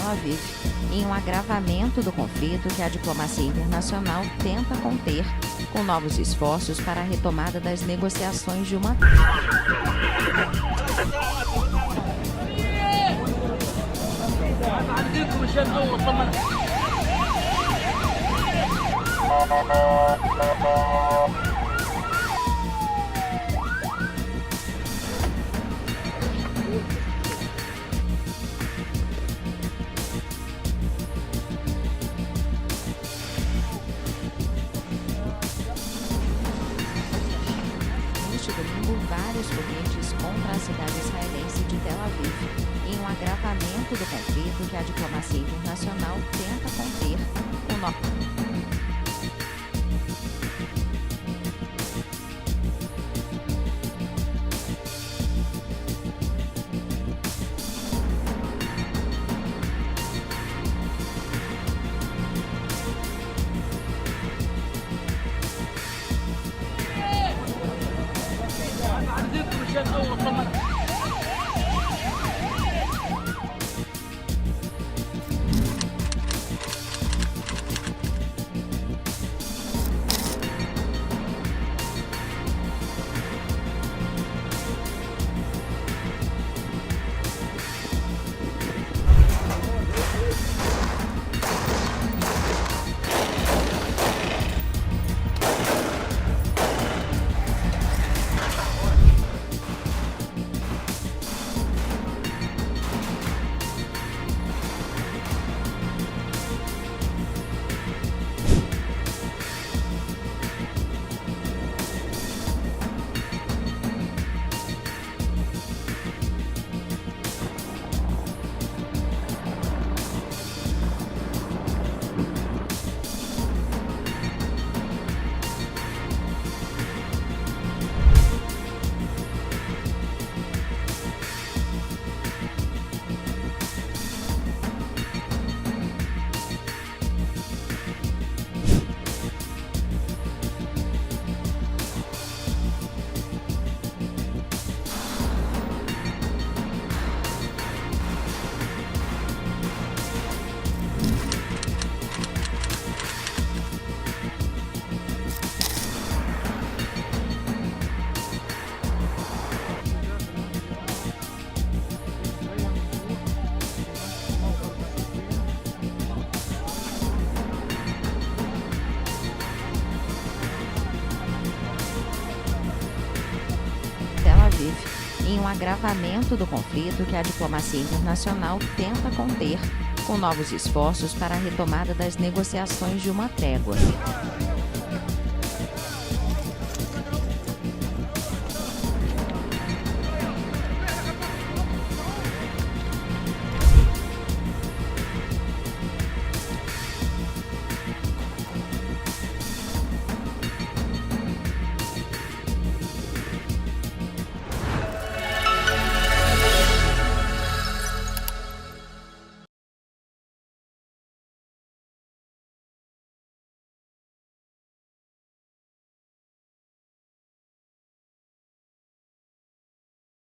Aviv, em um agravamento do conflito que a diplomacia internacional tenta conter, com novos esforços para a retomada das negociações de uma Neste domingo, vários foguetes contra a cidade israelense de Tel Aviv, em um agravamento do conflito que a diplomacia internacional tenta conter, com Tel Aviv, em um agravamento do conflito que a diplomacia internacional tenta conter, com novos esforços para a retomada das negociações de uma trégua.